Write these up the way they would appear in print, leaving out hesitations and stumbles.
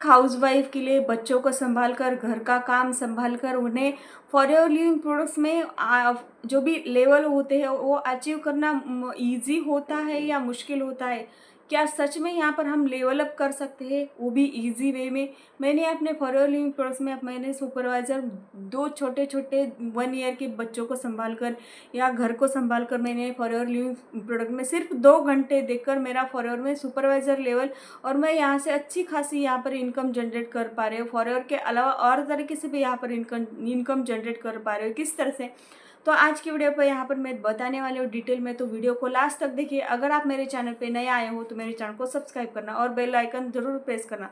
Housewife के लिए बच्चों को संभाल कर, घर का काम संभाल कर, उन्हें फॉर लिविंग प्रोडक्ट्स में जो भी लेवल होते हैं वो अचीव करना ईजी होता है या मुश्किल होता है? क्या सच में यहाँ पर हम लेवल अप कर सकते हैं, वो भी ईजी वे में? मैंने अपने फॉर लिविंग प्रोडक्ट्स में मैंने सुपरवाइज़र 2 छोटे-छोटे 1 ईयर के बच्चों को संभाल कर या घर को संभाल कर मैंने फॉर लिविंग प्रोडक्ट में सिर्फ 2 घंटे देकर मेरा फॉर में सुपरवाइज़र लेवल, और मैं यहाँ से अच्छी खासी यहाँ पर इनकम जनरेट कर पा रही हूँ। फॉरएवर के अलावा और तरीके से भी यहाँ पर इनकम जनरेट कर पा रही हूँ। किस तरह से? तो आज की वीडियो पर यहाँ पर मैं बताने वाली हूँ डिटेल में, तो वीडियो को लास्ट तक देखिए। अगर आप मेरे चैनल पे नए आए हो तो मेरे चैनल को सब्सक्राइब करना और बेल आइकन ज़रूर प्रेस करना।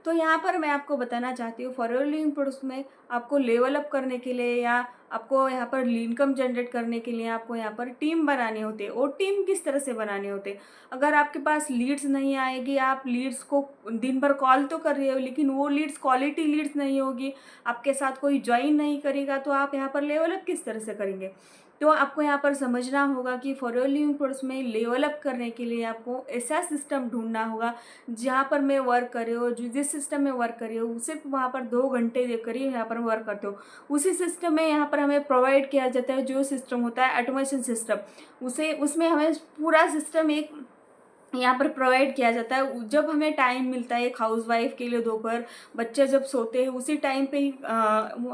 तो यहाँ पर मैं आपको बताना चाहती हूँ फॉर लिविंग प्रोडक्ट्स में आपको लेवल अप करने के लिए या आपको यहाँ पर इनकम जनरेट करने के लिए आपको यहाँ पर टीम बनाने होते हैं। और टीम किस तरह से बनाने होते हैं? अगर आपके पास लीड्स नहीं आएगी, आप लीड्स को दिन भर कॉल तो कर रहे हो लेकिन वो लीड्स क्वालिटी लीड्स नहीं होगी, आपके साथ कोई ज्वाइन नहीं करेगा, तो आप यहाँ पर लेवल अप किस तरह से करेंगे? तो आपको यहाँ पर समझना होगा कि फॉर लिविंग प्रोडक्ट्स में लेवल अप करने के लिए आपको ऐसा सिस्टम ढूंढना होगा जहाँ पर मैं वर्क कर रही हूँ, जिस सिस्टम में वर्क कर रही हूँ सिर्फ वहाँ पर 2 घंटे देकर ही यहाँ पर वर्क करते हो। उसी सिस्टम में यहाँ पर हमें प्रोवाइड किया जाता है जो सिस्टम होता है ऑटोमेशन सिस्टम, उसे उसमें हमें पूरा सिस्टम एक यहाँ पर प्रोवाइड किया जाता है। जब हमें टाइम मिलता है एक हाउसवाइफ के लिए, दोपहर बच्चे जब सोते हैं उसी टाइम पे ही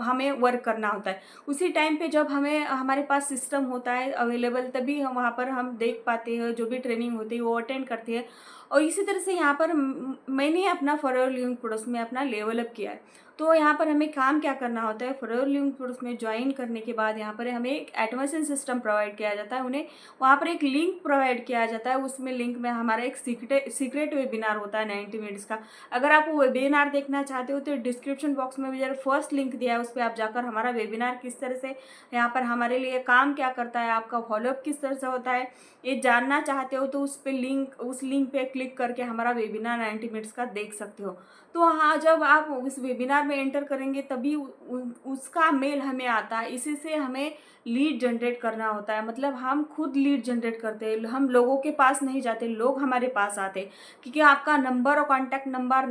हमें वर्क करना होता है। उसी टाइम पे जब हमें हमारे पास सिस्टम होता है अवेलेबल, तभी हम वहाँ पर हम देख पाते हैं, जो भी ट्रेनिंग होती है वो अटेंड करते हैं। और इसी तरह से यहाँ पर मैंने अपना फॉर लिविंग प्रोडक्ट्स में अपना लेवल अप किया है। तो यहाँ पर हमें काम क्या करना होता है, फॉर लिविंग प्रोडक्ट्स में ज्वाइन करने के बाद यहाँ पर हमें एक ऑटोमेशन सिस्टम प्रोवाइड किया जाता है। उन्हें वहाँ पर एक लिंक प्रोवाइड किया जाता है, उसमें लिंक में हमारा एक सीक्रेट वेबिनार होता है 90 मिनट्स का। अगर आप वो वेबिनार देखना चाहते हो तो डिस्क्रिप्शन बॉक्स में मेरा फर्स्ट लिंक दिया है, उस पर आप जाकर हमारा वेबिनार किस तरह से यहाँ पर हमारे लिए काम क्या करता है, आपका फॉलोअप किस तरह से होता है, ये जानना चाहते हो तो उस लिंक पे क्लिक करके हमारा वेबिनार 90 मिनट्स का देख सकते हो। तो हाँ, जब आप उस वेबिनार में एंटर करेंगे तभी उसका मेल हमें आता है। इसी से हमें लीड जनरेट करना होता है, मतलब हम खुद लीड जनरेट करते हैं, हम लोगों के पास नहीं जाते, लोग हमारे पास आते हैं। क्योंकि आपका नंबर और कॉन्टैक्ट नंबर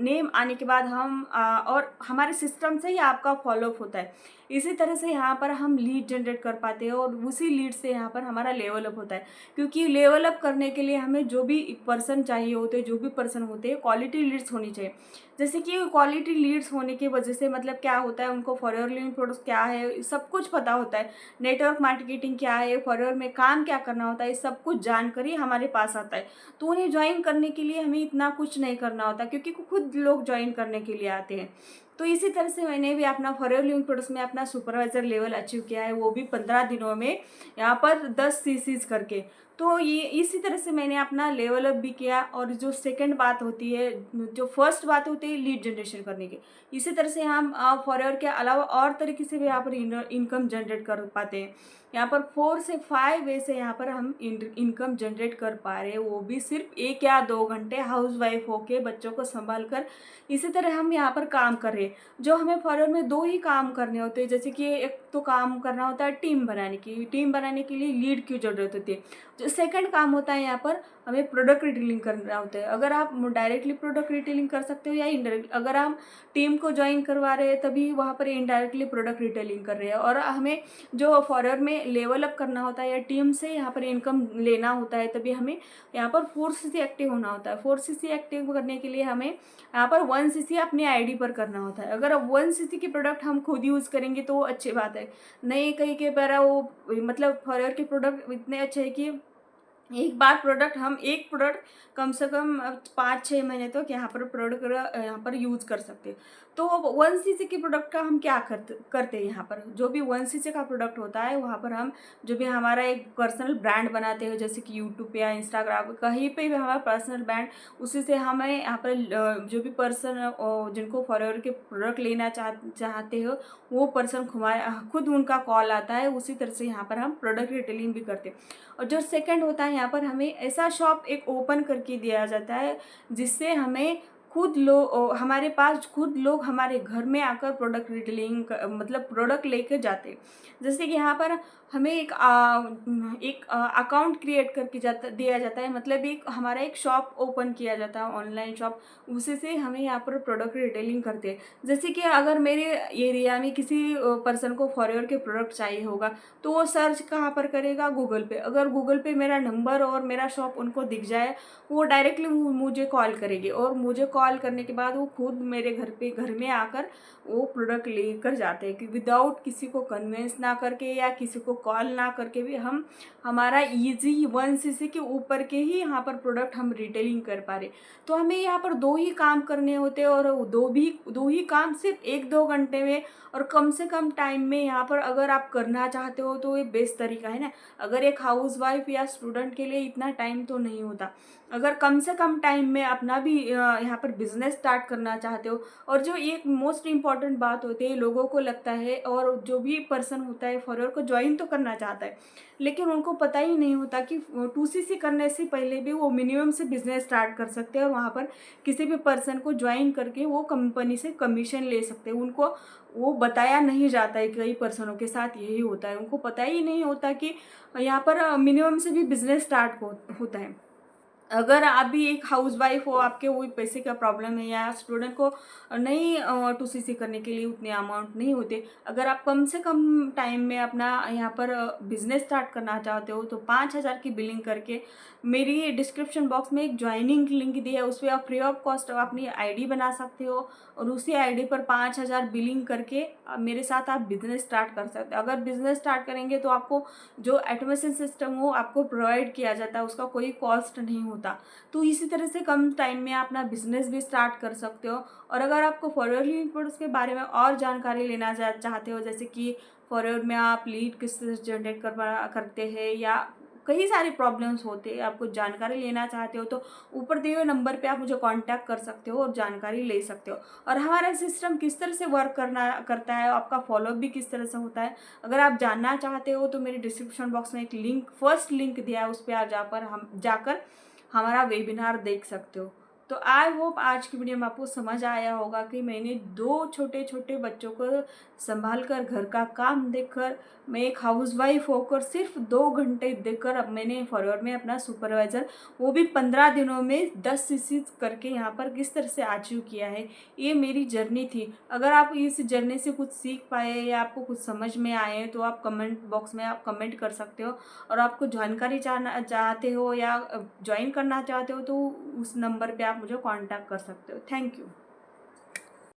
नेम आने के बाद हम और हमारे सिस्टम से ही आपका फॉलोअप होता है। इसी तरह से यहाँ पर हम लीड जनरेट कर पाते हैं और उसी लीड से यहाँ पर हमारा लेवल अप होता है। क्योंकि लेवल अप करने के लिए हमें जो भी पर्सन चाहिए होते हैं, जो भी पर्सन होते हैं, क्वालिटी लीड्स होनी चाहिए। जैसे कि क्वालिटी लीड्स होने की वजह से मतलब क्या होता है, उनको फॉर लिविंग प्रोडक्ट्स क्या है सब कुछ पता होता है, नेटवर्क मार्केटिंग क्या है, फॉरएवर में काम क्या करना होता है, सब कुछ जानकारी हमारे पास आता है। तो उन्हें ज्वाइन करने के लिए हमें इतना कुछ नहीं करना होता, क्योंकि खुद लोग ज्वाइन करने के लिए आते हैं। तो इसी तरह से मैंने भी अपना फॉरएवर लिविंग प्रोडक्ट्स में अपना सुपरवाइजर लेवल अचीव किया है, वो भी 15 दिनों में, यहाँ पर 10 सीसीज करके। तो ये इसी तरह से मैंने अपना लेवल अप भी किया। और जो सेकंड बात होती है, जो फर्स्ट बात होती है लीड जनरेशन करने की, इसी तरह से हम फॉरएवर के अलावा और तरीके से भी यहाँ पर इनकम जनरेट कर पाते हैं। यहाँ पर 4 से 5 वे से यहाँ पर हम इनकम जनरेट कर पा रहे हैं, वो भी सिर्फ 1 या 2 घंटे हाउसवाइफ होके बच्चों को संभाल कर। इसी तरह हम यहाँ पर काम कर रहे हैं। जो हमें फॉरएवर में 2 ही काम करने होते हैं, जैसे कि एक तो काम करना होता है टीम बनाने की, टीम बनाने के लिए लीड की ज़रूरत होती है। जो सेकंड काम होता है यहाँ पर हमें प्रोडक्ट रिटेलिंग करना होता है। अगर आप डायरेक्टली प्रोडक्ट रिटेलिंग कर सकते हो या इनडायरेक्ट, अगर हम टीम को ज्वाइन करवा रहे हैं तभी वहाँ पर इनडायरेक्टली प्रोडक्ट रिटेलिंग कर रहे हैं। और हमें जो फॉरएवर में लेवल अप करना होता है या टीम से यहाँ पर इनकम लेना होता है, तभी हमें यहाँ पर 4 सीसी एक्टिव होना होता है। 4 सीसी एक्टिव करने के लिए हमें यहाँ पर 1 सीसी अपनी आईडी पर करना होता है। अगर 1 सीसी के प्रोडक्ट हम खुद यूज़ करेंगे तो अच्छी बात है, नहीं कहीं के पर वो मतलब फॉरएवर के प्रोडक्ट इतने अच्छे हैं कि एक प्रोडक्ट कम से कम 5-6 महीने तक यहाँ पर यूज़ कर सकते हैं। तो 1 सीसी के प्रोडक्ट का हम क्या करते हैं, यहाँ पर जो भी 1 सीसी का प्रोडक्ट होता है वहाँ पर हम जो भी हमारा एक पर्सनल ब्रांड बनाते हैं, जैसे कि यूट्यूब पे या इंस्टाग्राम कहीं पे भी हमारा पर्सनल ब्रांड, उसी से हमें यहाँ पर जो भी पर्सन जिनको फॉरएवर के प्रोडक्ट लेना चाहते हो वो पर्सन खुद उनका कॉल आता है। उसी तरह से यहाँ पर हम प्रोडक्ट रिटेलिंग भी करते हैं। और जो सेकंड होता है, यहाँ पर हमें ऐसा शॉप एक ओपन करके दिया जाता है जिससे हमें हमारे पास खुद लोग हमारे घर में आकर प्रोडक्ट रिटेलिंग मतलब प्रोडक्ट लेकर जाते। जैसे कि यहाँ पर हमें एक अकाउंट क्रिएट करके दिया जाता है, मतलब एक हमारा एक शॉप ओपन किया जाता है, ऑनलाइन शॉप, उसी से हमें यहाँ पर प्रोडक्ट रिटेलिंग करते हैं। जैसे कि अगर मेरे एरिया में किसी पर्सन को फॉरएवर के प्रोडक्ट चाहिए होगा, तो वो सर्च कहाँ पर करेगा? गूगल पे। अगर गूगल पे मेरा नंबर और मेरा शॉप उनको दिख जाए, वो डायरेक्टली मुझे कॉल करेगी, और मुझे कॉल करने के बाद वो खुद मेरे घर में आकर वो प्रोडक्ट लेकर जाते हैं, कि विदाउट किसी को कन्वेंस ना करके या किसी को कॉल ना करके भी हम हमारा ईजी 1 cc के ऊपर के ही यहाँ पर प्रोडक्ट हम रिटेलिंग कर पा रहे। तो हमें यहाँ पर 2 ही काम करने होते हैं, और दो ही काम सिर्फ 1-2 घंटे में और कम से कम टाइम में यहाँ पर अगर आप करना चाहते हो तो ये बेस्ट तरीका है ना। अगर एक हाउसवाइफ या स्टूडेंट के लिए इतना टाइम तो नहीं होता। अगर कम से कम टाइम में अपना भी यहाँ पर बिजनेस स्टार्ट करना चाहते हो, और जो एक मोस्ट इम्पॉर्टेंट बात होती है, लोगों को लगता है, और जो भी पर्सन होता है फॉरएवर को ज्वाइन तो करना चाहता है, लेकिन उनको पता ही नहीं होता कि 2cc करने से पहले भी वो मिनिमम से बिजनेस स्टार्ट कर सकते हैं, और वहाँ पर किसी भी पर्सन को ज्वाइन करके वो कंपनी से कमीशन ले सकते हैं। उनको वो बताया नहीं जाता है, कई पर्सनों के साथ यही होता है, उनको पता ही नहीं होता कि यहाँ पर मिनिमम से भी बिजनेस स्टार्ट होता है। अगर आप भी एक हाउसवाइफ हो, आपके वही पैसे का प्रॉब्लम है, या स्टूडेंट को नहीं 2cc करने के लिए उतने अमाउंट नहीं होते, अगर आप कम से कम टाइम में अपना यहाँ पर बिजनेस स्टार्ट करना चाहते हो, तो 5,000 की बिलिंग करके मेरी डिस्क्रिप्शन बॉक्स में एक ज्वाइनिंग लिंक दी है, उस पर आप फ्री ऑफ कॉस्ट अपनी आईडी बना सकते हो, और उसी आईडी पर 5,000 बिलिंग करके मेरे साथ आप बिजनेस स्टार्ट कर सकते हो। अगर बिजनेस स्टार्ट करेंगे तो आपको जो ऑटोमेशन सिस्टम हो आपको प्रोवाइड किया जाता है, उसका कोई कॉस्ट नहीं होता। तो इसी तरह से कम टाइम में आप अपना बिजनेस भी स्टार्ट कर सकते हो। और अगर आपको फॉरएवर लीड प्रोडक्ट्स के बारे में और जानकारी लेना चाहते हो, जैसे कि फॉरएवर में आप लीड किस तरह से जनरेट करते हैं, या कई सारे प्रॉब्लम्स होते हैं, आपको जानकारी लेना चाहते हो, तो ऊपर दिए हुए नंबर पे आप मुझे कांटेक्ट कर सकते हो और जानकारी ले सकते हो। और हमारा सिस्टम किस तरह से वर्क करता है, आपका फॉलोअप भी किस तरह से होता है, अगर आप जानना चाहते हो तो मेरे डिस्क्रिप्शन बॉक्स में एक लिंक, फर्स्ट लिंक दिया है, उस पर आप जाकर हमारा वेबिनार देख सकते हो। तो आई होप आज की वीडियो में आपको समझ आया होगा कि मैंने 2 छोटे छोटे बच्चों को संभाल कर, घर का काम देखकर, मैं एक हाउसवाइफ होकर सिर्फ 2 घंटे देकर अब मैंने फॉरएवर में अपना सुपरवाइज़र, वो भी 15 दिनों में 10cc करके यहाँ पर किस तरह से अचीव किया है। ये मेरी जर्नी थी। अगर आप इस जर्नी से कुछ सीख पाए या आपको कुछ समझ में आए, तो आप कमेंट बॉक्स में आप कमेंट कर सकते हो। और आपको जानकारी चाहते हो या ज्वाइन करना चाहते हो, तो उस नंबर पे आप मुझे कांटेक्ट कर सकते हो। Thank you.